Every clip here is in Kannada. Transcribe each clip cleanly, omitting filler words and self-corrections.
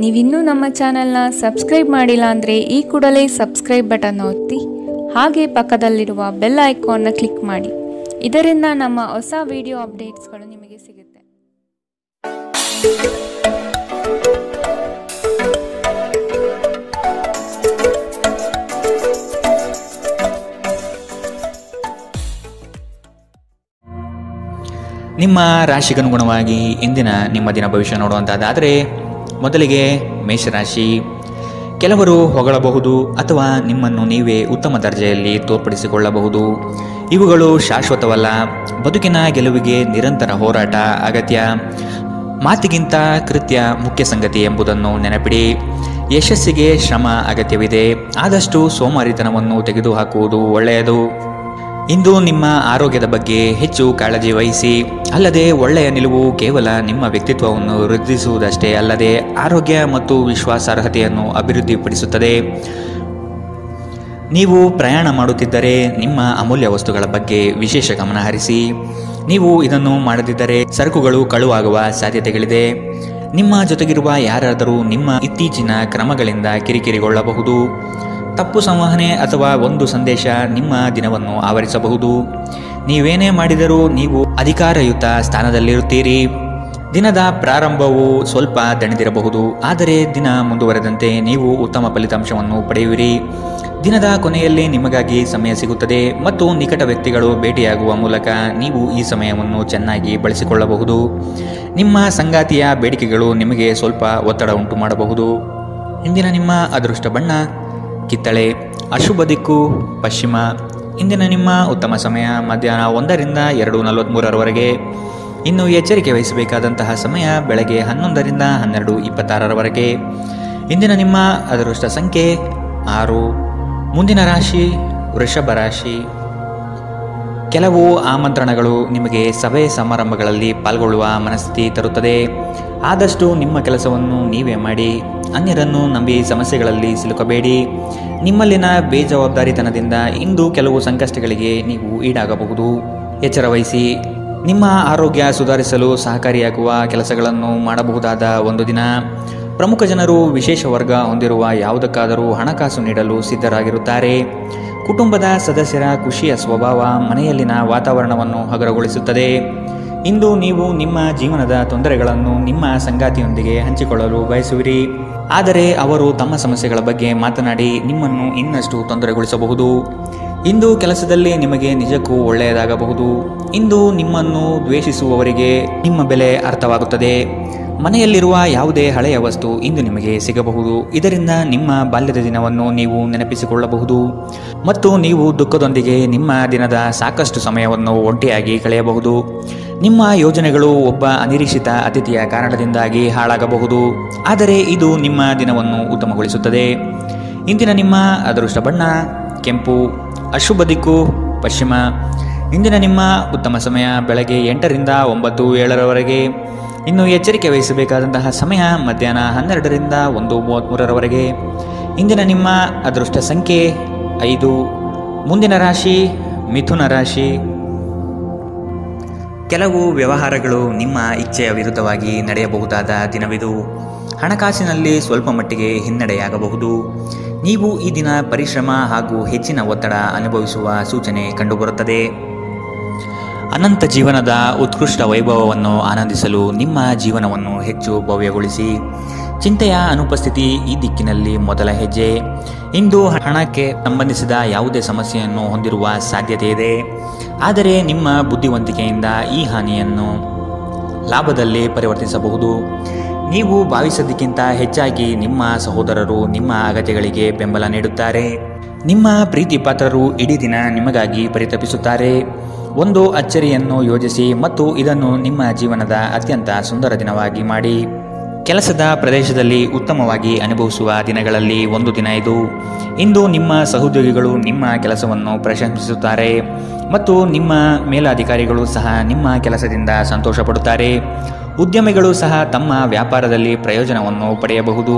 ನೀವಿನ್ನೂ ನಮ್ಮ ಚಾನೆಲ್ನ ಸಬ್ಸ್ಕ್ರೈಬ್ ಮಾಡಿಲ್ಲ ಅಂದರೆ ಈ ಕೂಡಲೇ ಸಬ್ಸ್ಕ್ರೈಬ್ ಬಟನ್ ಒತ್ತಿ ಹಾಗೆ ಪಕ್ಕದಲ್ಲಿರುವ ಬೆಲ್ ಐಕಾನ್ನ ಕ್ಲಿಕ್ ಮಾಡಿ. ಇದರಿಂದ ನಮ್ಮ ಹೊಸ ವಿಡಿಯೋ ಅಪ್ಡೇಟ್ಸ್ಗಳು ನಿಮಗೆ ಸಿಗುತ್ತೆ. ನಿಮ್ಮ ರಾಶಿಗನುಗುಣವಾಗಿ ಇಂದಿನ ನಿಮ್ಮ ದಿನ ಭವಿಷ್ಯ ನೋಡುವಂಥದ್ದಾದರೆ ಮೊದಲಿಗೆ ಮೇಷರಾಶಿ. ಕೆಲವರು ಹೊಗಳಬಹುದು ಅಥವಾ ನಿಮ್ಮನ್ನು ನೀವೇ ಉತ್ತಮ ದರ್ಜೆಯಲ್ಲಿ ತೋರ್ಪಡಿಸಿಕೊಳ್ಳಬಹುದು. ಇವುಗಳು ಶಾಶ್ವತವಲ್ಲ. ಬದುಕಿನ ಗೆಲುವಿಗೆ ನಿರಂತರ ಹೋರಾಟ ಅಗತ್ಯ. ಮಾತಿಗಿಂತ ಕೃತ್ಯ ಮುಖ್ಯ ಸಂಗತಿ ಎಂಬುದನ್ನು ನೆನಪಿಡಿ. ಯಶಸ್ಸಿಗೆ ಶ್ರಮ ಅಗತ್ಯವಿದೆ. ಆದಷ್ಟು ಸೋಮಾರಿತನವನ್ನು ತೆಗೆದುಹಾಕುವುದು ಒಳ್ಳೆಯದು. ಇಂದು ನಿಮ್ಮ ಆರೋಗ್ಯದ ಬಗ್ಗೆ ಹೆಚ್ಚು ಕಾಳಜಿ ವಹಿಸಿ. ಅಲ್ಲದೆ ಒಳ್ಳೆಯ ನಿಲುವು ಕೇವಲ ನಿಮ್ಮ ವ್ಯಕ್ತಿತ್ವವನ್ನು ವೃದ್ಧಿಸುವುದಷ್ಟೇ ಅಲ್ಲದೆ ಆರೋಗ್ಯ ಮತ್ತು ವಿಶ್ವಾಸಾರ್ಹತೆಯನ್ನು ಅಭಿವೃದ್ಧಿಪಡಿಸುತ್ತದೆ. ನೀವು ಪ್ರಯಾಣ ಮಾಡುತ್ತಿದ್ದರೆ ನಿಮ್ಮ ಅಮೂಲ್ಯ ವಸ್ತುಗಳ ಬಗ್ಗೆ ವಿಶೇಷ ಗಮನ ಹರಿಸಿ. ನೀವು ಇದನ್ನು ಮಾಡದಿದ್ದರೆ ಸರಕುಗಳು ಕಳುವಾಗುವ ಸಾಧ್ಯತೆಗಳಿದೆ. ನಿಮ್ಮ ಜೊತೆಗಿರುವ ಯಾರಾದರೂ ನಿಮ್ಮ ಇತ್ತೀಚಿನ ಕ್ರಮಗಳಿಂದ ಕಿರಿಕಿರಿಗೊಳ್ಳಬಹುದು. ತಪ್ಪು ಸಂವಹನೆ ಅಥವಾ ಒಂದು ಸಂದೇಶ ನಿಮ್ಮ ದಿನವನ್ನು ಆವರಿಸಬಹುದು. ನೀವೇನೇ ಮಾಡಿದರೂ ನೀವು ಅಧಿಕಾರಯುತ ಸ್ಥಾನದಲ್ಲಿರುತ್ತೀರಿ. ದಿನದ ಪ್ರಾರಂಭವು ಸ್ವಲ್ಪ ದಣಿದಿರಬಹುದು, ಆದರೆ ದಿನ ಮುಂದುವರೆದಂತೆ ನೀವು ಉತ್ತಮ ಫಲಿತಾಂಶವನ್ನು ಪಡೆಯುವಿರಿ. ದಿನದ ಕೊನೆಯಲ್ಲಿ ನಿಮಗಾಗಿ ಸಮಯ ಸಿಗುತ್ತದೆ ಮತ್ತು ನಿಕಟ ವ್ಯಕ್ತಿಗಳು ಭೇಟಿಯಾಗುವ ಮೂಲಕ ನೀವು ಈ ಸಮಯವನ್ನು ಚೆನ್ನಾಗಿ ಬಳಸಿಕೊಳ್ಳಬಹುದು. ನಿಮ್ಮ ಸಂಗಾತಿಯ ಬೇಡಿಕೆಗಳು ನಿಮಗೆ ಸ್ವಲ್ಪ ಒತ್ತಡ ಉಂಟು ಮಾಡಬಹುದು. ಇಂದಿನ ನಿಮ್ಮ ಅದೃಷ್ಟ ಬಣ್ಣ ಕಿತ್ತಳೆ. ಅಶುಭ ದಿಕ್ಕು ಪಶ್ಚಿಮ. ಇಂದಿನ ನಿಮ್ಮ ಉತ್ತಮ ಸಮಯ ಮಧ್ಯಾಹ್ನ 1ರಿಂದ 2:43 ಇನ್ನು ಎಚ್ಚರಿಕೆ ವಹಿಸಬೇಕಾದಂತಹ ಸಮಯ ಬೆಳಗ್ಗೆ 11ರಿಂದ 12:26 ಇಂದಿನ ನಿಮ್ಮ ಅದೃಷ್ಟ ಸಂಖ್ಯೆ 6. ಮುಂದಿನ ರಾಶಿ ವೃಷಭ ರಾಶಿ. ಕೆಲವು ಆಮಂತ್ರಣಗಳು ನಿಮಗೆ ಸಭೆ ಸಮಾರಂಭಗಳಲ್ಲಿ ಪಾಲ್ಗೊಳ್ಳುವ ಮನಸ್ಥಿತಿ ತರುತ್ತದೆ. ಆದಷ್ಟು ನಿಮ್ಮ ಕೆಲಸವನ್ನು ನೀವೇ ಮಾಡಿ. ಅನ್ಯರನ್ನು ನಂಬಿ ಸಮಸ್ಯೆಗಳಲ್ಲಿ ಸಿಲುಕಬೇಡಿ. ನಿಮ್ಮಲ್ಲಿನ ಬೇಜವಾಬ್ದಾರಿತನದಿಂದ ಇಂದು ಕೆಲವು ಸಂಕಷ್ಟಗಳಿಗೆ ನೀವು ಈಡಾಗಬಹುದು. ಎಚ್ಚರ ವಹಿಸಿ. ನಿಮ್ಮ ಆರೋಗ್ಯ ಸುಧಾರಿಸಲು ಸಹಕಾರಿಯಾಗುವ ಕೆಲಸಗಳನ್ನು ಮಾಡಬಹುದಾದ ಒಂದು ದಿನ. ಪ್ರಮುಖ ಜನರು ವಿಶೇಷ ವರ್ಗ ಹೊಂದಿರುವ ಯಾವುದಕ್ಕಾದರೂ ಹಣಕಾಸು ನೀಡಲು ಸಿದ್ಧರಾಗಿರುತ್ತಾರೆ. ಕುಟುಂಬದ ಸದಸ್ಯರ ಖುಷಿಯ ಸ್ವಭಾವ ಮನೆಯಲ್ಲಿನ ವಾತಾವರಣವನ್ನು ಹಗುರಗೊಳಿಸುತ್ತದೆ. ಇಂದು ನೀವು ನಿಮ್ಮ ಜೀವನದ ತೊಂದರೆಗಳನ್ನು ನಿಮ್ಮ ಸಂಗಾತಿಯೊಂದಿಗೆ ಹಂಚಿಕೊಳ್ಳಲು ಬಯಸುವಿರಿ. ಆದರೆ ಅವರು ತಮ್ಮ ಸಮಸ್ಯೆಗಳ ಬಗ್ಗೆ ಮಾತನಾಡಿ ನಿಮ್ಮನ್ನು ಇನ್ನಷ್ಟು ತೊಂದರೆಗೊಳಿಸಬಹುದು. ಇಂದು ಕೆಲಸದಲ್ಲಿ ನಿಮಗೆ ನಿಜಕ್ಕೂ ಒಳ್ಳೆಯದಾಗಬಹುದು. ಇಂದು ನಿಮ್ಮನ್ನು ದ್ವೇಷಿಸುವವರಿಗೆ ನಿಮ್ಮ ಬೆಲೆ ಅರ್ಥವಾಗುತ್ತದೆ. ಮನೆಯಲ್ಲಿರುವ ಯಾವುದೇ ಹಳೆಯ ವಸ್ತು ಇಂದು ನಿಮಗೆ ಸಿಗಬಹುದು. ಇದರಿಂದ ನಿಮ್ಮ ಬಾಲ್ಯದ ದಿನವನ್ನು ನೀವು ನೆನಪಿಸಿಕೊಳ್ಳಬಹುದು ಮತ್ತು ನೀವು ದುಃಖದೊಂದಿಗೆ ನಿಮ್ಮ ದಿನದ ಸಾಕಷ್ಟು ಸಮಯವನ್ನು ಒಂಟಿಯಾಗಿ ಕಳೆಯಬಹುದು. ನಿಮ್ಮ ಯೋಜನೆಗಳು ಒಬ್ಬ ಅನಿರೀಕ್ಷಿತ ಅತಿಥಿಯ ಕಾರಣದಿಂದಾಗಿ ಹಾಳಾಗಬಹುದು, ಆದರೆ ಇದು ನಿಮ್ಮ ದಿನವನ್ನು ಉತ್ತಮಗೊಳಿಸುತ್ತದೆ. ಇಂದಿನ ನಿಮ್ಮ ಅದೃಷ್ಟ ಬಣ್ಣ ಕೆಂಪು. ಅಶುಭ ದಿಕ್ಕು ಪಶ್ಚಿಮ. ಇಂದಿನ ನಿಮ್ಮ ಉತ್ತಮ ಸಮಯ ಬೆಳಗ್ಗೆ 8ರಿಂದ 9:07 ಇನ್ನು ಎಚ್ಚರಿಕೆ ವಹಿಸಬೇಕಾದಂತಹ ಸಮಯ ಮಧ್ಯಾಹ್ನ 12ರಿಂದ 1:33 ಇಂದಿನ ನಿಮ್ಮ ಅದೃಷ್ಟ ಸಂಖ್ಯೆ 5. ಮುಂದಿನ ರಾಶಿ ಮಿಥುನ ರಾಶಿ. ಕೆಲವು ವ್ಯವಹಾರಗಳು ನಿಮ್ಮ ಇಚ್ಛೆಯ ವಿರುದ್ಧವಾಗಿ ನಡೆಯಬಹುದಾದ ದಿನವಿದು. ಹಣಕಾಸಿನಲ್ಲಿ ಸ್ವಲ್ಪ ಮಟ್ಟಿಗೆ ಹಿನ್ನಡೆಯಾಗಬಹುದು. ನೀವು ಈ ದಿನ ಪರಿಶ್ರಮ ಹಾಗೂ ಹೆಚ್ಚಿನ ಒತ್ತಡ ಅನುಭವಿಸುವ ಸೂಚನೆ ಕಂಡುಬರುತ್ತದೆ. ಅನಂತ ಜೀವನದ ಉತ್ಕೃಷ್ಟ ವೈಭವವನ್ನು ಆನಂದಿಸಲು ನಿಮ್ಮ ಜೀವನವನ್ನು ಹೆಚ್ಚು ಭವ್ಯಗೊಳಿಸಿ. ಚಿಂತೆಯ ಅನುಪಸ್ಥಿತಿ ಈ ದಿಕ್ಕಿನಲ್ಲಿ ಮೊದಲ ಹೆಜ್ಜೆ. ಇಂದು ಹಣಕ್ಕೆ ಸಂಬಂಧಿಸಿದ ಯಾವುದೇ ಸಮಸ್ಯೆಯನ್ನು ಹೊಂದಿರುವ ಸಾಧ್ಯತೆ ಇದೆ, ಆದರೆ ನಿಮ್ಮ ಬುದ್ಧಿವಂತಿಕೆಯಿಂದ ಈ ಹಾನಿಯನ್ನು ಲಾಭದಲ್ಲಿ ಪರಿವರ್ತಿಸಬಹುದು. ನೀವು ಭಾವಿಸೋದಕ್ಕಿಂತ ಹೆಚ್ಚಾಗಿ ನಿಮ್ಮ ಸಹೋದರರು ನಿಮ್ಮ ಅಗತ್ಯಗಳಿಗೆ ಬೆಂಬಲ ನೀಡುತ್ತಾರೆ. ನಿಮ್ಮ ಪ್ರೀತಿ ಪಾತ್ರರು ಇಡೀ ದಿನ ನಿಮಗಾಗಿ ಪರಿತಪಿಸುತ್ತಾರೆ. ಒಂದು ಅಚ್ಚರಿಯನ್ನು ಯೋಜಿಸಿ ಮತ್ತು ಇದನ್ನು ನಿಮ್ಮ ಜೀವನದ ಅತ್ಯಂತ ಸುಂದರ ದಿನವಾಗಿ ಮಾಡಿ. ಕೆಲಸದ ಪ್ರದೇಶದಲ್ಲಿ ಉತ್ತಮವಾಗಿ ಅನುಭವಿಸುವ ದಿನಗಳಲ್ಲಿ ಒಂದು ದಿನ ಇದು. ಇಂದು ನಿಮ್ಮ ಸಹೋದ್ಯೋಗಿಗಳು ನಿಮ್ಮ ಕೆಲಸವನ್ನು ಪ್ರಶಂಸಿಸುತ್ತಾರೆ ಮತ್ತು ನಿಮ್ಮ ಮೇಲಾಧಿಕಾರಿಗಳು ಸಹ ನಿಮ್ಮ ಕೆಲಸದಿಂದ ಸಂತೋಷ ಪಡುತ್ತಾರೆ. ಉದ್ಯಮಿಗಳು ಸಹ ತಮ್ಮ ವ್ಯಾಪಾರದಲ್ಲಿ ಪ್ರಯೋಜನವನ್ನು ಪಡೆಯಬಹುದು.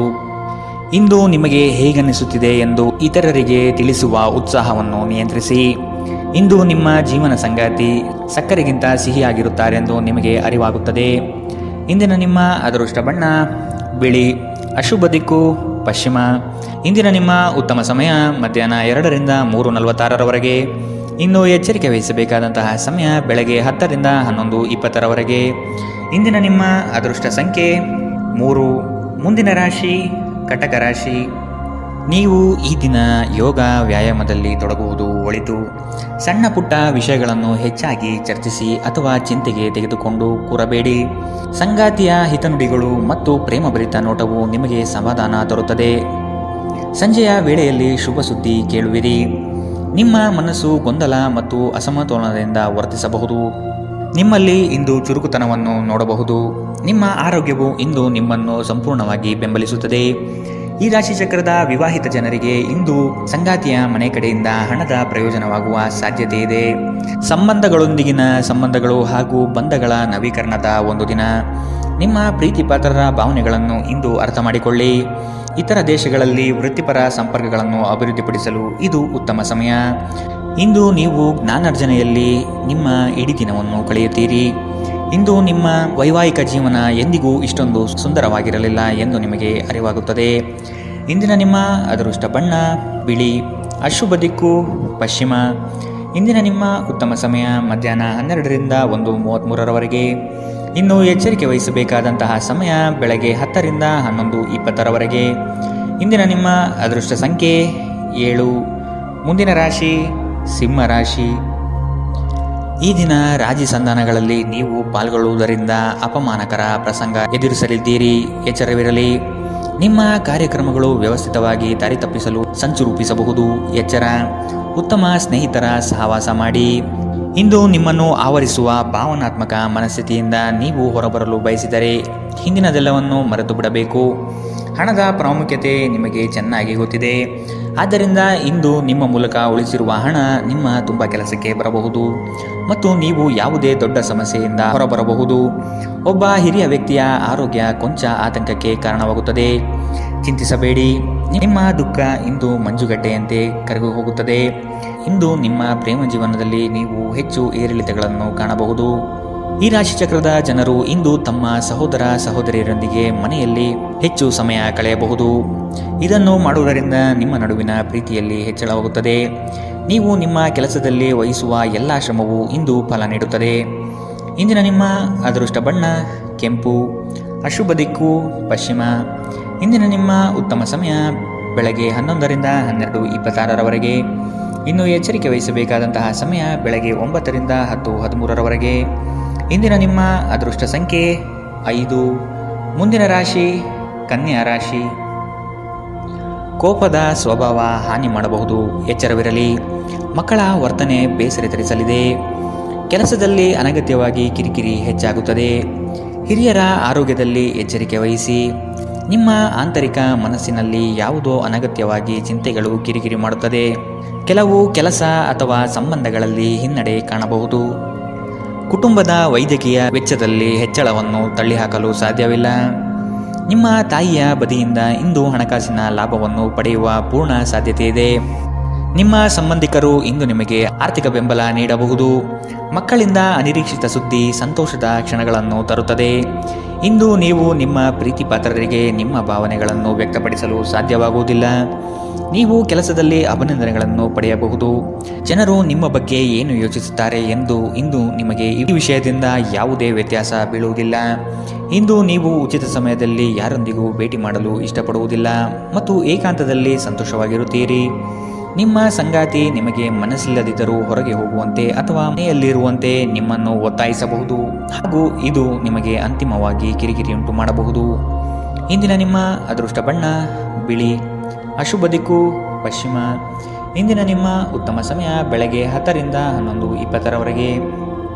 ಇಂದು ನಿಮಗೆ ಹೇಗನ್ನಿಸುತ್ತಿದೆ ಎಂದು ಇತರರಿಗೆ ತಿಳಿಸುವ ಉತ್ಸಾಹವನ್ನು ನಿಯಂತ್ರಿಸಿ. ಇಂದು ನಿಮ್ಮ ಜೀವನ ಸಂಗಾತಿ ಸಕ್ಕರೆಗಿಂತ ಸಿಹಿಯಾಗಿರುತ್ತಾರೆಂದು ನಿಮಗೆ ಅರಿವಾಗುತ್ತದೆ. ಇಂದಿನ ನಿಮ್ಮ ಅದೃಷ್ಟ ಬಣ್ಣ ಬಿಳಿ. ಅಶುಭ ದಿಕ್ಕು ಪಶ್ಚಿಮ. ಇಂದಿನ ನಿಮ್ಮ ಉತ್ತಮ ಸಮಯ ಮಧ್ಯಾಹ್ನ 2ರಿಂದ 3:46ರವರೆಗೆ. ಇನ್ನು ಎಚ್ಚರಿಕೆ ವಹಿಸಬೇಕಾದಂತಹ ಸಮಯ ಬೆಳಗ್ಗೆ 10ರಿಂದ 11:20ರವರೆಗೆ. ಇಂದಿನ ನಿಮ್ಮ ಅದೃಷ್ಟ ಸಂಖ್ಯೆ 3. ಮುಂದಿನ ರಾಶಿ ಕಟಕ ರಾಶಿ. ನೀವು ಈ ದಿನ ಯೋಗ ವ್ಯಾಯಾಮದಲ್ಲಿ ತೊಡಗುವುದು ಒಳಿತು. ಸಣ್ಣ ಪುಟ್ಟ ವಿಷಯಗಳನ್ನು ಹೆಚ್ಚಾಗಿ ಚರ್ಚಿಸಿ ಅಥವಾ ಚಿಂತೆಗೆ ತೆಗೆದುಕೊಂಡು ಕೂರಬೇಡಿ. ಸಂಗಾತಿಯ ಹಿತನುಡಿಗಳು ಮತ್ತು ಪ್ರೇಮಭರಿತ ನೋಟವು ನಿಮಗೆ ಸಮಾಧಾನ ತರುತ್ತದೆ. ಸಂಜೆಯ ವೇಳೆಯಲ್ಲಿ ಶುಭ ಸುದ್ದಿ ಕೇಳುವಿರಿ. ನಿಮ್ಮ ಮನಸ್ಸು ಗೊಂದಲ ಮತ್ತು ಅಸಮತೋಲನದಿಂದ ವರ್ತಿಸಬಹುದು. ನಿಮ್ಮಲ್ಲಿ ಇಂದು ಚುರುಕುತನವನ್ನು ನೋಡಬಹುದು. ನಿಮ್ಮ ಆರೋಗ್ಯವು ಇಂದು ನಿಮ್ಮನ್ನು ಸಂಪೂರ್ಣವಾಗಿ ಬೆಂಬಲಿಸುತ್ತದೆ. ಈ ರಾಶಿ ಚಕ್ರದ ವಿವಾಹಿತ ಜನರಿಗೆ ಇಂದು ಸಂಗಾತಿಯ ಮನೆ ಕಡೆಯಿಂದ ಹಣದ ಪ್ರಯೋಜನವಾಗುವ ಸಾಧ್ಯತೆ ಇದೆ. ಸಂಬಂಧಗಳೊಂದಿಗಿನ ಸಂಬಂಧಗಳು ಹಾಗೂ ಬಂಧಗಳ ನವೀಕರಣದ ಒಂದು ದಿನ. ನಿಮ್ಮ ಪ್ರೀತಿಪಾತ್ರರ ಭಾವನೆಗಳನ್ನು ಇಂದು ಅರ್ಥ ಮಾಡಿಕೊಳ್ಳಿ. ಇತರ ದೇಶಗಳಲ್ಲಿ ವೃತ್ತಿಪರ ಸಂಪರ್ಕಗಳನ್ನು ಅಭಿವೃದ್ಧಿಪಡಿಸಲು ಇದು ಉತ್ತಮ ಸಮಯ. ಇಂದು ನೀವು ಜ್ಞಾನಾರ್ಜನೆಯಲ್ಲಿ ನಿಮ್ಮ ಇಡೀ ದಿನವನ್ನು ಕಳೆಯುತ್ತೀರಿ. ಇಂದು ನಿಮ್ಮ ವೈವಾಹಿಕ ಜೀವನ ಎಂದಿಗೂ ಇಷ್ಟೊಂದು ಸುಂದರವಾಗಿರಲಿಲ್ಲ ಎಂದು ನಿಮಗೆ ಅರಿವಾಗುತ್ತದೆ. ಇಂದಿನ ನಿಮ್ಮ ಅದೃಷ್ಟ ಬಣ್ಣ ಬಿಳಿ. ಅಶುಭ ದಿಕ್ಕು ಪಶ್ಚಿಮ. ಇಂದಿನ ನಿಮ್ಮ ಉತ್ತಮ ಸಮಯ ಮಧ್ಯಾಹ್ನ 12ರಿಂದ 1:33ರವರೆಗೆ. ಇನ್ನು ಎಚ್ಚರಿಕೆ ವಹಿಸಬೇಕಾದಂತಹ ಸಮಯ ಬೆಳಗ್ಗೆ 10ರಿಂದ 11:20ರವರೆಗೆ. ಇಂದಿನ ನಿಮ್ಮ ಅದೃಷ್ಟ ಸಂಖ್ಯೆ 7. ಮುಂದಿನ ರಾಶಿ ಸಿಂಹ ರಾಶಿ. ಈ ದಿನ ರಾಜಿ ಸಂಧಾನಗಳಲ್ಲಿ ನೀವು ಪಾಲ್ಗೊಳ್ಳುವುದರಿಂದ ಅಪಮಾನಕರ ಪ್ರಸಂಗ ಎದುರಿಸಲಿದ್ದೀರಿ. ಎಚ್ಚರವಿರಲಿ. ನಿಮ್ಮ ಕಾರ್ಯಕ್ರಮಗಳು ವ್ಯವಸ್ಥಿತವಾಗಿ ದಾರಿ ತಪ್ಪಿಸಲು ಸಂಚು ರೂಪಿಸಬಹುದು. ಎಚ್ಚರ. ಉತ್ತಮ ಸ್ನೇಹಿತರ ಸಹವಾಸ ಮಾಡಿ. ಇಂದು ನಿಮ್ಮನ್ನು ಆವರಿಸುವ ಭಾವನಾತ್ಮಕ ಮನಸ್ಥಿತಿಯಿಂದ ನೀವು ಹೊರಬರಲು ಬಯಸಿದರೆ ಹಿಂದಿನದೆಲ್ಲವನ್ನು ಮರೆತು ಬಿಡಬೇಕು. ಹಣದ ಪ್ರಾಮುಖ್ಯತೆ ನಿಮಗೆ ಚೆನ್ನಾಗಿ ಗೊತ್ತಿದೆ. ಆದ್ದರಿಂದ ಇಂದು ನಿಮ್ಮ ಮೂಲಕ ಉಳಿಸಿರುವ ಹಣ ನಿಮ್ಮ ತುಂಬ ಕೆಲಸಕ್ಕೆ ಬರಬಹುದು ಮತ್ತು ನೀವು ಯಾವುದೇ ದೊಡ್ಡ ಸಮಸ್ಯೆಯಿಂದ ಹೊರಬರಬಹುದು. ಒಬ್ಬ ಹಿರಿಯ ವ್ಯಕ್ತಿಯ ಆರೋಗ್ಯ ಕೊಂಚ ಆತಂಕಕ್ಕೆ ಕಾರಣವಾಗುತ್ತದೆ. ಚಿಂತಿಸಬೇಡಿ. ನಿಮ್ಮ ದುಃಖ ಇಂದು ಮಂಜುಗಡ್ಡೆಯಂತೆ ಕರಗಿ ಹೋಗುತ್ತದೆ. ಇಂದು ನಿಮ್ಮ ಪ್ರೇಮ ಜೀವನದಲ್ಲಿ ನೀವು ಹೆಚ್ಚು ಏರಿಳಿತಗಳನ್ನು ಕಾಣಬಹುದು. ಈ ರಾಶಿಚಕ್ರದ ಜನರು ಇಂದು ತಮ್ಮ ಸಹೋದರ ಸಹೋದರಿಯರೊಂದಿಗೆ ಮನೆಯಲ್ಲಿ ಹೆಚ್ಚು ಸಮಯ ಕಳೆಯಬಹುದು. ಇದನ್ನು ಮಾಡುವುದರಿಂದ ನಿಮ್ಮ ನಡುವಿನ ಪ್ರೀತಿಯಲ್ಲಿ ಹೆಚ್ಚಳವಾಗುತ್ತದೆ. ನೀವು ನಿಮ್ಮ ಕೆಲಸದಲ್ಲಿ ವಹಿಸುವ ಎಲ್ಲ ಶ್ರಮವು ಇಂದು ಫಲ ನೀಡುತ್ತದೆ. ಇಂದಿನ ನಿಮ್ಮ ಅದೃಷ್ಟ ಬಣ್ಣ ಕೆಂಪು. ಅಶುಭ ದಿಕ್ಕು ಪಶ್ಚಿಮ. ಇಂದಿನ ನಿಮ್ಮ ಉತ್ತಮ ಸಮಯ ಬೆಳಗ್ಗೆ 11ರಿಂದ 12:26ರವರೆಗೆ. ಇನ್ನು ಎಚ್ಚರಿಕೆ ವಹಿಸಬೇಕಾದಂತಹ ಸಮಯ ಬೆಳಗ್ಗೆ 9ರಿಂದ 10:13ರವರೆಗೆ. ಇಂದಿನ ನಿಮ್ಮ ಅದೃಷ್ಟ ಸಂಖ್ಯೆ 5. ಮುಂದಿನ ರಾಶಿ ಕನ್ಯಾ ರಾಶಿ. ಕೋಪದ ಸ್ವಭಾವ ಹಾನಿ ಮಾಡಬಹುದು. ಎಚ್ಚರವಿರಲಿ. ಮಕ್ಕಳ ವರ್ತನೆ ಬೇಸರ ತರಿಸಲಿದೆ. ಕೆಲಸದಲ್ಲಿ ಅನಗತ್ಯವಾಗಿ ಕಿರಿಕಿರಿ ಹೆಚ್ಚಾಗುತ್ತದೆ. ಹಿರಿಯರ ಆರೋಗ್ಯದಲ್ಲಿ ಎಚ್ಚರಿಕೆ ವಹಿಸಿ. ನಿಮ್ಮ ಆಂತರಿಕ ಮನಸ್ಸಿನಲ್ಲಿ ಯಾವುದೋ ಅನಗತ್ಯವಾಗಿ ಚಿಂತೆಗಳು ಕಿರಿಕಿರಿ ಮಾಡುತ್ತದೆ. ಕೆಲವು ಕೆಲಸ ಅಥವಾ ಸಂಬಂಧಗಳಲ್ಲಿ ಹಿನ್ನಡೆ ಕಾಣಬಹುದು. ಕುಟುಂಬದ ವೈದ್ಯಕೀಯ ವೆಚ್ಚದಲ್ಲಿ ಹೆಚ್ಚಳವನ್ನು ತಳ್ಳಿಹಾಕಲು ಸಾಧ್ಯವಿಲ್ಲ. ನಿಮ್ಮ ತಾಯಿಯ ಬದಿಯಿಂದ ಇಂದು ಹಣಕಾಸಿನ ಲಾಭವನ್ನು ಪಡೆಯುವ ಪೂರ್ಣ ಸಾಧ್ಯತೆ ಇದೆ. ನಿಮ್ಮ ಸಂಬಂಧಿಕರು ಇಂದು ನಿಮಗೆ ಆರ್ಥಿಕ ಬೆಂಬಲ ನೀಡಬಹುದು. ಮಕ್ಕಳಿಂದ ಅನಿರೀಕ್ಷಿತ ಸುದ್ದಿ ಸಂತೋಷದ ಕ್ಷಣಗಳನ್ನು ತರುತ್ತದೆ. ಇಂದು ನೀವು ನಿಮ್ಮ ಪ್ರೀತಿಪಾತ್ರರಿಗೆ ನಿಮ್ಮ ಭಾವನೆಗಳನ್ನು ವ್ಯಕ್ತಪಡಿಸಲು ಸಾಧ್ಯವಾಗುವುದಿಲ್ಲ. ನೀವು ಕೆಲಸದಲ್ಲಿ ಅಭಿನಂದನೆಗಳನ್ನು ಪಡೆಯಬಹುದು. ಜನರು ನಿಮ್ಮ ಬಗ್ಗೆ ಏನು ಯೋಚಿಸುತ್ತಾರೆ ಎಂದು ಇಂದು ನಿಮಗೆ ಈ ವಿಷಯದಿಂದ ಯಾವುದೇ ವ್ಯತ್ಯಾಸ ಬೀಳುವುದಿಲ್ಲ. ಇಂದು ನೀವು ಉಚಿತ ಸಮಯದಲ್ಲಿ ಯಾರೊಂದಿಗೂ ಭೇಟಿ ಮಾಡಲು ಇಷ್ಟಪಡುವುದಿಲ್ಲ ಮತ್ತು ಏಕಾಂತದಲ್ಲಿ ಸಂತೋಷವಾಗಿರುತ್ತೀರಿ. ನಿಮ್ಮ ಸಂಗಾತಿ ನಿಮಗೆ ಮನಸ್ಸಿಲ್ಲದಿದ್ದರೂ ಹೊರಗೆ ಹೋಗುವಂತೆ ಅಥವಾ ಮನೆಯಲ್ಲಿರುವಂತೆ ನಿಮ್ಮನ್ನು ಒತ್ತಾಯಿಸಬಹುದು ಹಾಗೂ ಇದು ನಿಮಗೆ ಅಂತಿಮವಾಗಿ ಕಿರಿಕಿರಿಯುಂಟು ಮಾಡಬಹುದು. ಇಂದಿನ ನಿಮ್ಮ ಅದೃಷ್ಟ ಬಣ್ಣ ಬಿಳಿ. ಅಶುಭ ದಿಕ್ಕು ಪಶ್ಚಿಮ. ಇಂದಿನ ನಿಮ್ಮ ಉತ್ತಮ ಸಮಯ ಬೆಳಗ್ಗೆ 10ರಿಂದ 11:20ರವರೆಗೆ.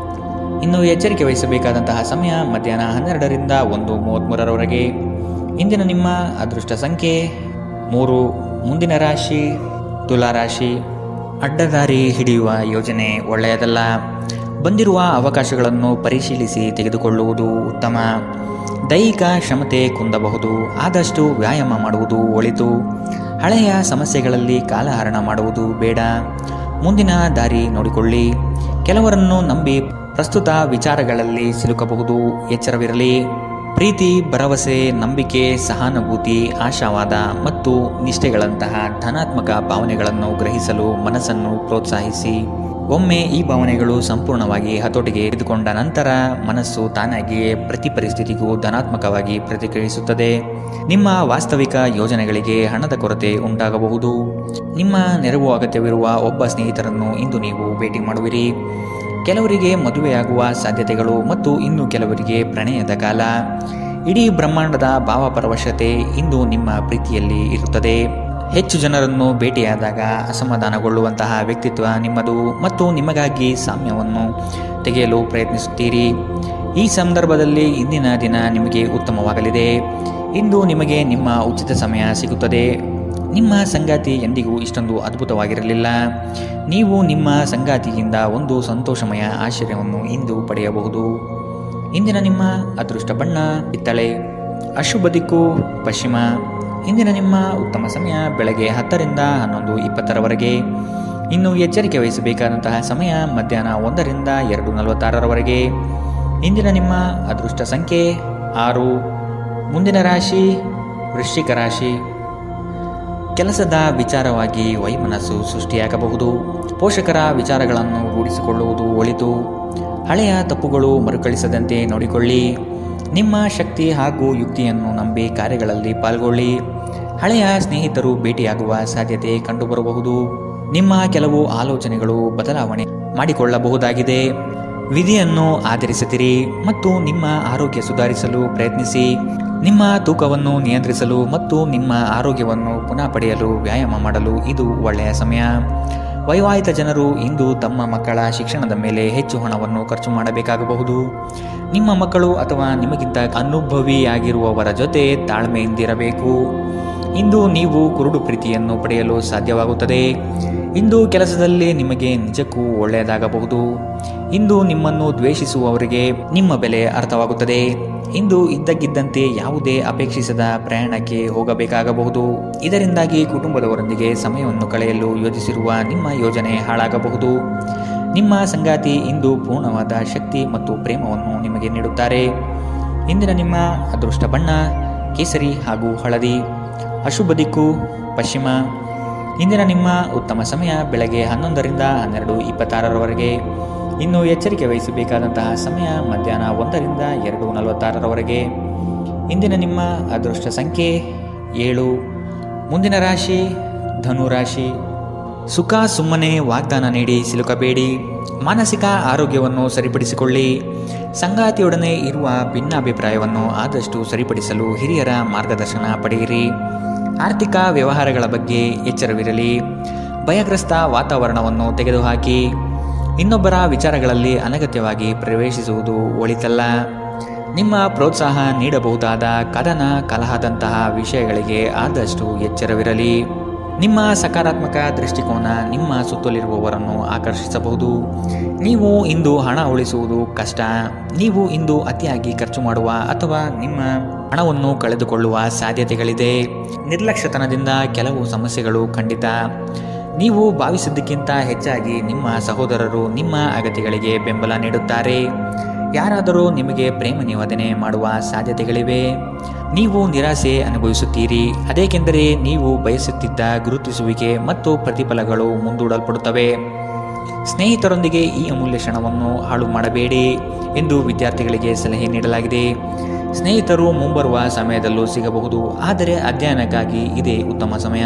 ಇನ್ನು ಎಚ್ಚರಿಕೆ ವಹಿಸಬೇಕಾದಂತಹ ಸಮಯ ಮಧ್ಯಾಹ್ನ 12ರಿಂದ 1:33ರವರೆಗೆ. ಇಂದಿನ ನಿಮ್ಮ ಅದೃಷ್ಟ ಸಂಖ್ಯೆ 3. ಮುಂದಿನ ರಾಶಿ ತುಲಾ ರಾಶಿ. ಅಡ್ಡದಾರಿ ಹಿಡಿಯುವ ಯೋಜನೆ ಒಳ್ಳೆಯದಲ್ಲ. ಬಂದಿರುವ ಅವಕಾಶಗಳನ್ನು ಪರಿಶೀಲಿಸಿ ತೆಗೆದುಕೊಳ್ಳುವುದು ಉತ್ತಮ. ದೈಹಿಕ ಕ್ಷಮತೆ ಕುಂದಬಹುದು. ಆದಷ್ಟು ವ್ಯಾಯಾಮ ಮಾಡುವುದು ಒಳಿತು. ಹಳೆಯ ಸಮಸ್ಯೆಗಳಲ್ಲಿ ಕಾಲಹರಣ ಮಾಡುವುದು ಬೇಡ. ಮುಂದಿನ ದಾರಿ ನೋಡಿಕೊಳ್ಳಿ. ಕೆಲವರನ್ನು ನಂಬಿ ಪ್ರಸ್ತುತ ವಿಚಾರಗಳಲ್ಲಿ ಸಿಲುಕಬಹುದು. ಎಚ್ಚರವಿರಲಿ. ಪ್ರೀತಿ, ಭರವಸೆ, ನಂಬಿಕೆ, ಸಹಾನುಭೂತಿ, ಆಶಾವಾದ ಮತ್ತು ನಿಷ್ಠೆಗಳಂತಹ ಧನಾತ್ಮಕ ಭಾವನೆಗಳನ್ನು ಗ್ರಹಿಸಲು ಮನಸ್ಸನ್ನು ಪ್ರೋತ್ಸಾಹಿಸಿ. ಒಮ್ಮೆ ಈ ಭಾವನೆಗಳು ಸಂಪೂರ್ಣವಾಗಿ ಹತೋಟಿಗೆ ಹಿಡಿದುಕೊಂಡ ನಂತರ ಮನಸ್ಸು ತಾನಾಗಿಯೇ ಪ್ರತಿ ಪರಿಸ್ಥಿತಿಗೂ ಧನಾತ್ಮಕವಾಗಿ ಪ್ರತಿಕ್ರಿಯಿಸುತ್ತದೆ. ನಿಮ್ಮ ವಾಸ್ತವಿಕ ಯೋಜನೆಗಳಿಗೆ ಹಣದ ಕೊರತೆ ಉಂಟಾಗಬಹುದು. ನಿಮ್ಮ ನೆರವು ಅಗತ್ಯವಿರುವ ಒಬ್ಬ ಸ್ನೇಹಿತರನ್ನು ಇಂದು ನೀವು ಭೇಟಿ ಮಾಡುವಿರಿ. ಕೆಲವರಿಗೆ ಮದುವೆಯಾಗುವ ಸಾಧ್ಯತೆಗಳು ಮತ್ತು ಇನ್ನು ಕೆಲವರಿಗೆ ಪ್ರಣಯದ ಕಾಲ. ಇಡೀ ಬ್ರಹ್ಮಾಂಡದ ಭಾವಪರವಶತೆ ಇಂದು ನಿಮ್ಮ ಪ್ರೀತಿಯಲ್ಲಿ ಇರುತ್ತದೆ. ಹೆಚ್ಚು ಜನರನ್ನು ಭೇಟಿಯಾದಾಗ ಅಸಮಾಧಾನಗೊಳ್ಳುವಂತಹ ವ್ಯಕ್ತಿತ್ವ ನಿಮ್ಮದು ಮತ್ತು ನಿಮಗಾಗಿ ಸಾಮ್ಯವನ್ನು ತೆಗೆಯಲು ಪ್ರಯತ್ನಿಸುತ್ತೀರಿ. ಈ ಸಂದರ್ಭದಲ್ಲಿ ಇಂದಿನ ದಿನ ನಿಮಗೆ ಉತ್ತಮವಾಗಲಿದೆ. ಇಂದು ನಿಮಗೆ ನಿಮ್ಮ ಉಚಿತ ಸಮಯ ಸಿಗುತ್ತದೆ. ನಿಮ್ಮ ಸಂಗಾತಿ ಎಂದಿಗೂ ಇಷ್ಟೊಂದು ಅದ್ಭುತವಾಗಿರಲಿಲ್ಲ. ನೀವು ನಿಮ್ಮ ಸಂಗಾತಿಯಿಂದ ಒಂದು ಸಂತೋಷಮಯ ಆಶ್ಚರ್ಯವನ್ನು ಇಂದು ಪಡೆಯಬಹುದು. ಇಂದಿನ ನಿಮ್ಮ ಅದೃಷ್ಟ ಬಣ್ಣ ಕಿತ್ತಳೆ. ಅಶುಭ ದಿಕ್ಕು ಪಶ್ಚಿಮ. ಇಂದಿನ ನಿಮ್ಮ ಉತ್ತಮ ಸಮಯ ಬೆಳಗ್ಗೆ 10 ರಿಂದ 11:20ರವರೆಗೆ. ಇನ್ನು ಎಚ್ಚರಿಕೆ ವಹಿಸಬೇಕಾದಂತಹ ಸಮಯ ಮಧ್ಯಾಹ್ನ 1 ರಿಂದ 2:46ರವರೆಗೆ. ಇಂದಿನ ನಿಮ್ಮ ಅದೃಷ್ಟ ಸಂಖ್ಯೆ 6. ಮುಂದಿನ ರಾಶಿ ವೃಶ್ಚಿಕ ರಾಶಿ. ಕೆಲಸದ ವಿಚಾರವಾಗಿ ವೈಮನಸ್ಸು ಸೃಷ್ಟಿಯಾಗಬಹುದು. ಪೋಷಕರ ವಿಚಾರಗಳನ್ನು ರೂಢಿಸಿಕೊಳ್ಳುವುದು ಒಳಿತು. ಹಳೆಯ ತಪ್ಪುಗಳು ಮರುಕಳಿಸದಂತೆ ನೋಡಿಕೊಳ್ಳಿ. ನಿಮ್ಮ ಶಕ್ತಿ ಹಾಗೂ ಯುಕ್ತಿಯನ್ನು ನಂಬಿ ಕಾರ್ಯಗಳಲ್ಲಿ ಪಾಲ್ಗೊಳ್ಳಿ. ಹಳೆಯ ಸ್ನೇಹಿತರು ಭೇಟಿಯಾಗುವ ಸಾಧ್ಯತೆ ಕಂಡುಬರಬಹುದು. ನಿಮ್ಮ ಕೆಲವು ಆಲೋಚನೆಗಳು ಬದಲಾವಣೆ ಮಾಡಿಕೊಳ್ಳಬಹುದಾಗಿದೆ. ವಿಧಿಯನ್ನು ಆಧರಿಸಿದಿರಿ ಮತ್ತು ನಿಮ್ಮ ಆರೋಗ್ಯ ಸುಧಾರಿಸಲು ಪ್ರಯತ್ನಿಸಿ. ನಿಮ್ಮ ತೂಕವನ್ನು ನಿಯಂತ್ರಿಸಲು ಮತ್ತು ನಿಮ್ಮ ಆರೋಗ್ಯವನ್ನು ಪುನಃ ಪಡೆಯಲು ವ್ಯಾಯಾಮ ಮಾಡಲು ಇದು ಒಳ್ಳೆಯ ಸಮಯ. ವೈವಾಹಿಕ ಜನರು ಇಂದು ತಮ್ಮ ಮಕ್ಕಳ ಶಿಕ್ಷಣದ ಮೇಲೆ ಹೆಚ್ಚು ಹಣವನ್ನು ಖರ್ಚು ಮಾಡಬೇಕಾಗಬಹುದು. ನಿಮ್ಮ ಮಕ್ಕಳು ಅಥವಾ ನಿಮಗಿಂತ ಅನುಭವಿಯಾಗಿರುವವರ ಜೊತೆ ತಾಳ್ಮೆಯಿಂದಿರಬೇಕು. ಇಂದು ನೀವು ಕುರುಡು ಪ್ರೀತಿಯನ್ನು ಪಡೆಯಲು ಸಾಧ್ಯವಾಗುತ್ತದೆ. ಇಂದು ಕೆಲಸದಲ್ಲಿ ನಿಮಗೆ ನಿಜಕ್ಕೂ ಒಳ್ಳೆಯದಾಗಬಹುದು. ಇಂದು ನಿಮ್ಮನ್ನು ದ್ವೇಷಿಸುವವರಿಗೆ ನಿಮ್ಮ ಬೆಲೆ ಅರ್ಥವಾಗುತ್ತದೆ. ಇಂದು ಇದ್ದಕ್ಕಿದ್ದಂತೆ ಯಾವುದೇ ಅಪೇಕ್ಷಿಸದ ಪ್ರಯಾಣಕ್ಕೆ ಹೋಗಬೇಕಾಗಬಹುದು. ಇದರಿಂದಾಗಿ ಕುಟುಂಬದವರೊಂದಿಗೆ ಸಮಯವನ್ನು ಕಳೆಯಲು ಯೋಜಿಸಿರುವ ನಿಮ್ಮ ಯೋಜನೆ ಹಾಳಾಗಬಹುದು. ನಿಮ್ಮ ಸಂಗಾತಿ ಇಂದು ಪೂರ್ಣವಾದ ಶಕ್ತಿ ಮತ್ತು ಪ್ರೇಮವನ್ನು ನಿಮಗೆ ನೀಡುತ್ತಾರೆ. ಇಂದಿನ ನಿಮ್ಮ ಅದೃಷ್ಟ ಬಣ್ಣ ಕೇಸರಿ ಹಾಗೂ ಹಳದಿ. ಅಶುಭ ದಿಕ್ಕು ಪಶ್ಚಿಮ. ಇಂದಿನ ನಿಮ್ಮ ಉತ್ತಮ ಸಮಯ ಬೆಳಗ್ಗೆ 11 ರಿಂದ 12:26ರವರೆಗೆ. ಇನ್ನು ಎಚ್ಚರಿಕೆ ವಹಿಸಬೇಕಾದಂತಹ ಸಮಯ ಮಧ್ಯಾಹ್ನ 1 ರಿಂದ 2:46ರವರೆಗೆ. ಇಂದಿನ ನಿಮ್ಮ ಅದೃಷ್ಟ ಸಂಖ್ಯೆ 7. ಮುಂದಿನ ರಾಶಿ ಧನು ರಾಶಿ. ಸುಖ ಸುಮ್ಮನೆ ವಾಗ್ದಾನ ನೀಡಿ ಸಿಲುಕಬೇಡಿ. ಮಾನಸಿಕ ಆರೋಗ್ಯವನ್ನು ಸರಿಪಡಿಸಿಕೊಳ್ಳಿ. ಸಂಗಾತಿಯೊಡನೆ ಇರುವ ಭಿನ್ನಾಭಿಪ್ರಾಯವನ್ನು ಆದಷ್ಟು ಸರಿಪಡಿಸಲು ಹಿರಿಯರ ಮಾರ್ಗದರ್ಶನ ಪಡೆಯಿರಿ. ಆರ್ಥಿಕ ವ್ಯವಹಾರಗಳ ಬಗ್ಗೆ ಎಚ್ಚರವಿರಲಿ. ಭಯಗ್ರಸ್ತ ವಾತಾವರಣವನ್ನು ತೆಗೆದುಹಾಕಿ. ಇನ್ನೊಬ್ಬರ ವಿಚಾರಗಳಲ್ಲಿ ಅನಗತ್ಯವಾಗಿ ಪ್ರವೇಶಿಸುವುದು ಒಳಿತಲ್ಲ. ನಿಮ್ಮ ಪ್ರೋತ್ಸಾಹ ನೀಡಬಹುದಾದ ಕದನ ಕಲಹದಂತಹ ವಿಷಯಗಳಿಗೆ ಆದಷ್ಟು ಎಚ್ಚರವಿರಲಿ. ನಿಮ್ಮ ಸಕಾರಾತ್ಮಕ ದೃಷ್ಟಿಕೋನ ನಿಮ್ಮ ಸುತ್ತಲಿರುವವರನ್ನು ಆಕರ್ಷಿಸಬಹುದು. ನೀವು ಇಂದು ಹಣ ಉಳಿಸುವುದು ಕಷ್ಟ. ನೀವು ಇಂದು ಅತಿಯಾಗಿ ಖರ್ಚು ಮಾಡುವ ಅಥವಾ ನಿಮ್ಮ ಹಣವನ್ನು ಕಳೆದುಕೊಳ್ಳುವ ಸಾಧ್ಯತೆಗಳಿದೆ. ನಿರ್ಲಕ್ಷ್ಯತನದಿಂದ ಕೆಲವು ಸಮಸ್ಯೆಗಳು ಖಂಡಿತ. ನೀವು ಭಾವಿಸಿದ್ದಕ್ಕಿಂತ ಹೆಚ್ಚಾಗಿ ನಿಮ್ಮ ಸಹೋದರರು ನಿಮ್ಮ ಅಗತ್ಯಗಳಿಗೆ ಬೆಂಬಲ ನೀಡುತ್ತಾರೆ. ಯಾರಾದರೂ ನಿಮಗೆ ಪ್ರೇಮ ನಿವೇದನೆ ಮಾಡುವ ಸಾಧ್ಯತೆಗಳಿವೆ. ನೀವು ನಿರಾಸೆ ಅನುಭವಿಸುತ್ತೀರಿ. ಅದೇಕೆಂದರೆ ನೀವು ಬಯಸುತ್ತಿದ್ದ ಗುರುತಿಸುವಿಕೆ ಮತ್ತು ಪ್ರತಿಫಲಗಳು ಮುಂದೂಡಲ್ಪಡುತ್ತವೆ. ಸ್ನೇಹಿತರೊಂದಿಗೆ ಈ ಅಮೂಲ್ಯ ಕ್ಷಣವನ್ನು ಹಾಳು ಮಾಡಬೇಡಿ ಎಂದು ವಿದ್ಯಾರ್ಥಿಗಳಿಗೆ ಸಲಹೆ ನೀಡಲಾಗಿದೆ. ಸ್ನೇಹಿತರು ಮುಂಬರುವ ಸಮಯದಲ್ಲೂ ಸಿಗಬಹುದು, ಆದರೆ ಅಧ್ಯಯನಕ್ಕಾಗಿ ಇದೇ ಉತ್ತಮ ಸಮಯ.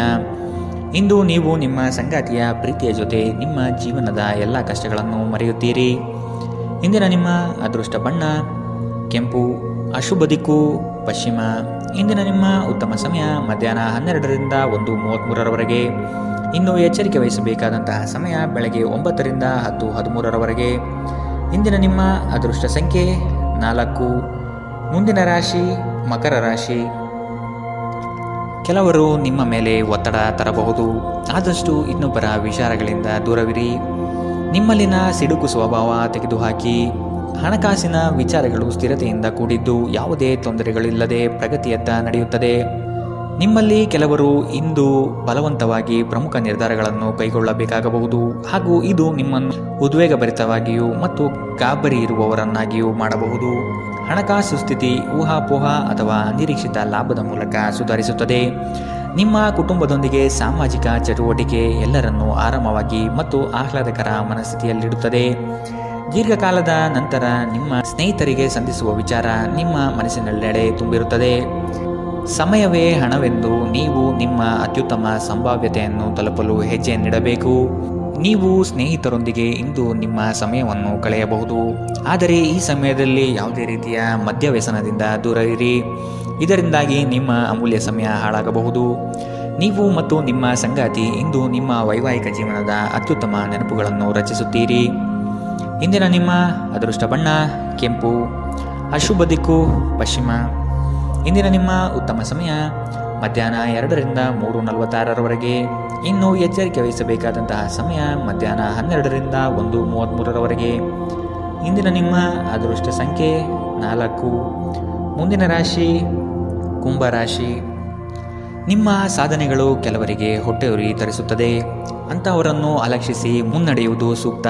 ಇಂದು ನೀವು ನಿಮ್ಮ ಸಂಗಾತಿಯ ಪ್ರೀತಿಯ ಜೊತೆ ನಿಮ್ಮ ಜೀವನದ ಎಲ್ಲ ಕಷ್ಟಗಳನ್ನು ಮರೆಯುತ್ತೀರಿ. ಇಂದಿನ ನಿಮ್ಮ ಅದೃಷ್ಟ ಬಣ್ಣ ಕೆಂಪು. ಅಶುಭ ದಿಕ್ಕು ಪಶ್ಚಿಮ. ಇಂದಿನ ನಿಮ್ಮ ಉತ್ತಮ ಸಮಯ ಮಧ್ಯಾಹ್ನ 12 ರಿಂದ 1:33ರವರೆಗೆ. ಇನ್ನು ಎಚ್ಚರಿಕೆ ವಹಿಸಬೇಕಾದಂತಹ ಸಮಯ ಬೆಳಗ್ಗೆ 9 ರಿಂದ 10:13ರವರೆಗೆ. ಇಂದಿನ ನಿಮ್ಮ ಅದೃಷ್ಟ ಸಂಖ್ಯೆ 4. ಮುಂದಿನ ರಾಶಿ ಮಕರ ರಾಶಿ. ಕೆಲವರು ನಿಮ್ಮ ಮೇಲೆ ಒತ್ತಡ ತರಬಹುದು. ಆದಷ್ಟು ಇನ್ನೊಬ್ಬರ ವಿಚಾರಗಳಿಂದ ದೂರವಿರಿ. ನಿಮ್ಮಲ್ಲಿನ ಸಿಡುಕು ಸ್ವಭಾವ ತೆಗೆದುಹಾಕಿ. ಹಣಕಾಸಿನ ವಿಚಾರಗಳು ಸ್ಥಿರತೆಯಿಂದ ಕೂಡಿದ್ದು ಯಾವುದೇ ತೊಂದರೆಗಳಿಲ್ಲದೆ ಪ್ರಗತಿಯತ್ತ ನಡೆಯುತ್ತದೆ. ನಿಮ್ಮಲ್ಲಿ ಕೆಲವರು ಇಂದು ಬಲವಂತವಾಗಿ ಪ್ರಮುಖ ನಿರ್ಧಾರಗಳನ್ನು ಕೈಗೊಳ್ಳಬೇಕಾಗಬಹುದು ಹಾಗೂ ಇದು ನಿಮ್ಮನ್ನು ಉದ್ವೇಗಭರಿತವಾಗಿಯೂ ಮತ್ತು ಗಾಬರಿ ಇರುವವರನ್ನಾಗಿಯೂ ಮಾಡಬಹುದು. ಹಣಕಾಸು ಸ್ಥಿತಿ ಊಹಾಪೋಹ ಅಥವಾ ಅನಿರೀಕ್ಷಿತ ಲಾಭದ ಮೂಲಕ ಸುಧಾರಿಸುತ್ತದೆ. ನಿಮ್ಮ ಕುಟುಂಬದೊಂದಿಗೆ ಸಾಮಾಜಿಕ ಚಟುವಟಿಕೆ ಎಲ್ಲರನ್ನೂ ಆರಾಮವಾಗಿ ಮತ್ತು ಆಹ್ಲಾದಕರ ಮನಸ್ಥಿತಿಯಲ್ಲಿಡುತ್ತದೆ. ದೀರ್ಘಕಾಲದ ನಂತರ ನಿಮ್ಮ ಸ್ನೇಹಿತರಿಗೆ ಸಂಧಿಸುವ ವಿಚಾರ ನಿಮ್ಮ ಮನಸ್ಸಿನೆಲ್ಲೆಡೆ ತುಂಬಿರುತ್ತದೆ. ಸಮಯವೇ ಹಣವೆಂದು ನೀವು ನಿಮ್ಮ ಅತ್ಯುತ್ತಮ ಸಂಭಾವ್ಯತೆಯನ್ನು ತಲುಪಲು ಹೆಜ್ಜೆ ನೀಡಬೇಕು. ನೀವು ಸ್ನೇಹಿತರೊಂದಿಗೆ ಇಂದು ನಿಮ್ಮ ಸಮಯವನ್ನು ಕಳೆಯಬಹುದು, ಆದರೆ ಈ ಸಮಯದಲ್ಲಿ ಯಾವುದೇ ರೀತಿಯ ಮದ್ಯವ್ಯಸನದಿಂದ ದೂರ ಇರಿ. ಇದರಿಂದಾಗಿ ನಿಮ್ಮ ಅಮೂಲ್ಯ ಸಮಯ ಹಾಳಾಗಬಹುದು. ನೀವು ಮತ್ತು ನಿಮ್ಮ ಸಂಗಾತಿ ಇಂದು ನಿಮ್ಮ ವೈವಾಹಿಕ ಜೀವನದ ಅತ್ಯುತ್ತಮ ನೆನಪುಗಳನ್ನು ರಚಿಸುತ್ತೀರಿ. ಇಂದಿನ ನಿಮ್ಮ ಅದೃಷ್ಟ ಬಣ್ಣ ಕೆಂಪು, ಅಶುಭ ದಿಕ್ಕು ಪಶ್ಚಿಮ. ಇಂದಿನ ನಿಮ್ಮ ಉತ್ತಮ ಸಮಯ ಮಧ್ಯಾಹ್ನ 2ರಿಂದ 3:46ರವರೆಗೆ. ಇನ್ನು ಎಚ್ಚರಿಕೆ ವಹಿಸಬೇಕಾದಂತಹ ಸಮಯ ಮಧ್ಯಾಹ್ನ 12ರಿಂದ 1:33ರವರೆಗೆ. ಇಂದಿನ ನಿಮ್ಮ ಅದೃಷ್ಟ ಸಂಖ್ಯೆ 4. ಮುಂದಿನ ರಾಶಿ ಕುಂಭರಾಶಿ. ನಿಮ್ಮ ಸಾಧನೆಗಳು ಕೆಲವರಿಗೆ ಹೊಟ್ಟೆಯುರಿ ತರಿಸುತ್ತದೆ. ಅಂತಹವರನ್ನು ಅಲಕ್ಷಿಸಿ ಮುನ್ನಡೆಯುವುದು ಸೂಕ್ತ.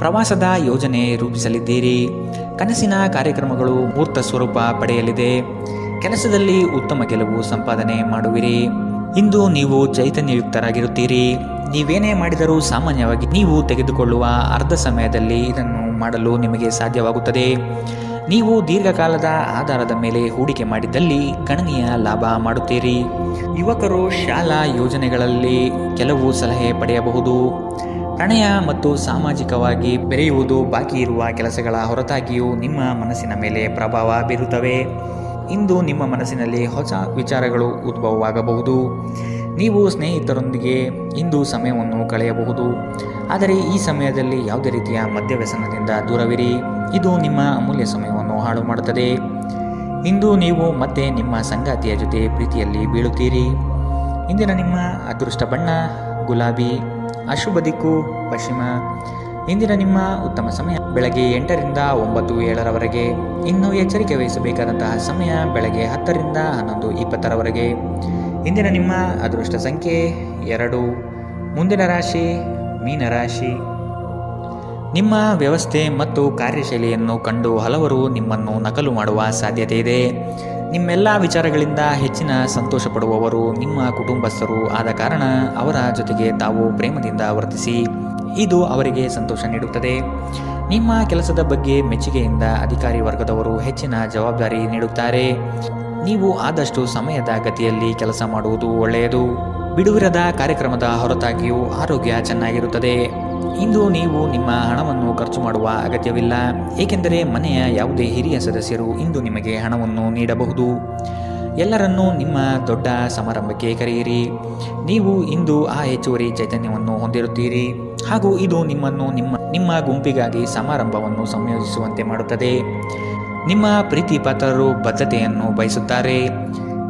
ಪ್ರವಾಸದ ಯೋಜನೆ ರೂಪಿಸಲಿದ್ದೀರಿ. ಕನಸಿನ ಕಾರ್ಯಕ್ರಮಗಳು ಮೂರ್ತ ಸ್ವರೂಪ ಪಡೆಯಲಿದೆ. ಕೆಲಸದಲ್ಲಿ ಉತ್ತಮ ಗೆಲುವು ಸಂಪಾದನೆ ಮಾಡುವಿರಿ. ಇಂದು ನೀವು ಚೈತನ್ಯಯುಕ್ತರಾಗಿರುತ್ತೀರಿ. ನೀವೇನೇ ಮಾಡಿದರೂ ಸಾಮಾನ್ಯವಾಗಿ ನೀವು ತೆಗೆದುಕೊಳ್ಳುವ ಅರ್ಧ ಸಮಯದಲ್ಲಿ ಇದನ್ನು ಮಾಡಲು ನಿಮಗೆ ಸಾಧ್ಯವಾಗುತ್ತದೆ. ನೀವು ದೀರ್ಘಕಾಲದ ಆಧಾರದ ಮೇಲೆ ಹೂಡಿಕೆ ಮಾಡಿದ್ದಲ್ಲಿ ಗಣನೀಯ ಲಾಭ ಮಾಡುತ್ತೀರಿ. ಯುವಕರು ಶಾಲಾ ಯೋಜನೆಗಳಲ್ಲಿ ಕೆಲವು ಸಲಹೆ ಪಡೆಯಬಹುದು. ಪ್ರಣಯ ಮತ್ತು ಸಾಮಾಜಿಕವಾಗಿ ಬೆರೆಯುವುದು ಬಾಕಿ ಇರುವ ಕೆಲಸಗಳ ಹೊರತಾಗಿಯೂ ನಿಮ್ಮ ಮನಸ್ಸಿನ ಮೇಲೆ ಪ್ರಭಾವ ಬೀರುತ್ತವೆ. ಇಂದು ನಿಮ್ಮ ಮನಸ್ಸಿನಲ್ಲಿ ಹೊಸ ವಿಚಾರಗಳು ಉದ್ಭವವಾಗಬಹುದು. ನೀವು ಸ್ನೇಹಿತರೊಂದಿಗೆ ಇಂದು ಸಮಯವನ್ನು ಕಳೆಯಬಹುದು, ಆದರೆ ಈ ಸಮಯದಲ್ಲಿ ಯಾವುದೇ ರೀತಿಯ ಮದ್ಯವ್ಯಸನದಿಂದ ದೂರವಿರಿ. ಇದು ನಿಮ್ಮ ಅಮೂಲ್ಯ ಸಮಯವನ್ನು ಹಾಳು ಮಾಡುತ್ತದೆ. ಇಂದು ನೀವು ಮತ್ತೆ ನಿಮ್ಮ ಸಂಗಾತಿಯ ಜೊತೆ ಪ್ರೀತಿಯಲ್ಲಿ ಬೀಳುತ್ತೀರಿ. ಇಂದಿನ ನಿಮ್ಮ ಅದೃಷ್ಟ ಬಣ್ಣ ಗುಲಾಬಿ, ಅಶುಭ ದಿಕ್ಕು ಪಶ್ಚಿಮ. ಇಂದಿನ ನಿಮ್ಮ ಉತ್ತಮ ಸಮಯ ಬೆಳಗ್ಗೆ 8ರಿಂದ 9:07ರವರೆಗೆ. ಇನ್ನು ಎಚ್ಚರಿಕೆ ವಹಿಸಬೇಕಾದಂತಹ ಸಮಯ ಬೆಳಗ್ಗೆ 10ರಿಂದ 11:20ರವರೆಗೆ. ಇಂದಿನ ನಿಮ್ಮ ಅದೃಷ್ಟ ಸಂಖ್ಯೆ 2. ಮುಂದಿನ ರಾಶಿ ಮೀನರಾಶಿ. ನಿಮ್ಮ ವ್ಯವಸ್ಥೆ ಮತ್ತು ಕಾರ್ಯಶೈಲಿಯನ್ನು ಕಂಡು ಹಲವರು ನಿಮ್ಮನ್ನು ನಕಲು ಮಾಡುವ ಸಾಧ್ಯತೆ ಇದೆ. ನಿಮ್ಮೆಲ್ಲ ವಿಚಾರಗಳಿಂದ ಹೆಚ್ಚಿನ ಸಂತೋಷ ಪಡುವವರು ನಿಮ್ಮ ಕುಟುಂಬಸ್ಥರು ಆದ ಕಾರಣ ಅವರ ಜೊತೆಗೆ ತಾವು ಪ್ರೇಮದಿಂದ ವರ್ತಿಸಿ. ಇದು ಅವರಿಗೆ ಸಂತೋಷ ನೀಡುತ್ತದೆ. ನಿಮ್ಮ ಕೆಲಸದ ಬಗ್ಗೆ ಮೆಚ್ಚುಗೆಯಿಂದ ಅಧಿಕಾರಿ ವರ್ಗದವರು ಹೆಚ್ಚಿನ ಜವಾಬ್ದಾರಿ ನೀಡುತ್ತಾರೆ. ನೀವು ಆದಷ್ಟು ಸಮಯದ ಗತಿಯಲ್ಲಿ ಕೆಲಸ ಮಾಡುವುದು ಒಳ್ಳೆಯದು. ಬಿಡುವಿರದ ಕಾರ್ಯಕ್ರಮದ ಹೊರತಾಗಿಯೂ ಆರೋಗ್ಯ ಚೆನ್ನಾಗಿರುತ್ತದೆ. ಇಂದು ನೀವು ನಿಮ್ಮ ಹಣವನ್ನು ಖರ್ಚು ಮಾಡುವ ಅಗತ್ಯವಿಲ್ಲ, ಏಕೆಂದರೆ ಮನೆಯ ಯಾವುದೇ ಹಿರಿಯ ಸದಸ್ಯರು ಇಂದು ನಿಮಗೆ ಹಣವನ್ನು ನೀಡಬಹುದು. ಎಲ್ಲರನ್ನೂ ನಿಮ್ಮ ದೊಡ್ಡ ಸಮಾರಂಭಕ್ಕೆ ಕರೆಯಿರಿ. ನೀವು ಇಂದು ಆ ಹೆಚ್ಚುವರಿ ಚೈತನ್ಯವನ್ನು ಹೊಂದಿರುತ್ತೀರಿ ಹಾಗೂ ಇದು ನಿಮ್ಮನ್ನು ನಿಮ್ಮ ಗುಂಪಿಗಾಗಿ ಸಮಾರಂಭವನ್ನು ಸಂಯೋಜಿಸುವಂತೆ ಮಾಡುತ್ತದೆ. ನಿಮ್ಮ ಪ್ರೀತಿ ಪಾತ್ರರು ಬದ್ಧತೆಯನ್ನು ಬಯಸುತ್ತಾರೆ.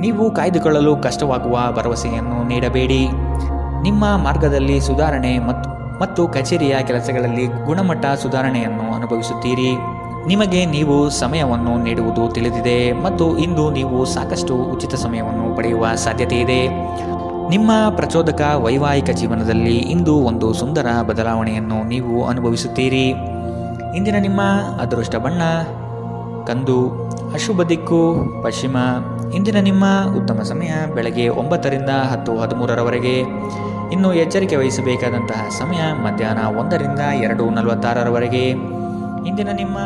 ನೀವು ಕಾಯ್ದುಕೊಳ್ಳಲು ಕಷ್ಟವಾಗುವ ಭರವಸೆಯನ್ನು ನೀಡಬೇಡಿ. ನಿಮ್ಮ ಮಾರ್ಗದಲ್ಲಿ ಸುಧಾರಣೆ ಮತ್ತು ಕಚೇರಿಯ ಕೆಲಸಗಳಲ್ಲಿ ಗುಣಮಟ್ಟ ಸುಧಾರಣೆಯನ್ನು ಅನುಭವಿಸುತ್ತೀರಿ. ನಿಮಗೆ ನೀವು ಸಮಯವನ್ನು ನೀಡುವುದು ತಿಳಿದಿದೆ ಮತ್ತು ಇಂದು ನೀವು ಸಾಕಷ್ಟು ಉಚಿತ ಸಮಯವನ್ನು ಪಡೆಯುವ ಸಾಧ್ಯತೆ ಇದೆ. ನಿಮ್ಮ ಪ್ರಚೋದಕ ವೈವಾಹಿಕ ಜೀವನದಲ್ಲಿ ಇಂದು ಒಂದು ಸುಂದರ ಬದಲಾವಣೆಯನ್ನು ನೀವು ಅನುಭವಿಸುತ್ತೀರಿ. ಇಂದಿನ ನಿಮ್ಮ ಅದೃಷ್ಟ ಬಣ್ಣ ಕಂದು, ಅಶುಭ ದಿಕ್ಕು ಪಶ್ಚಿಮ. ಇಂದಿನ ನಿಮ್ಮ ಉತ್ತಮ ಸಮಯ ಬೆಳಗ್ಗೆ 9ರಿಂದ 10:13ರವರೆಗೆ. ಇನ್ನು ಎಚ್ಚರಿಕೆ ವಹಿಸಬೇಕಾದಂತಹ ಸಮಯ ಮಧ್ಯಾಹ್ನ 1ರಿಂದ 2:46ರವರೆಗೆ. ಇಂದಿನ ನಿಮ್ಮ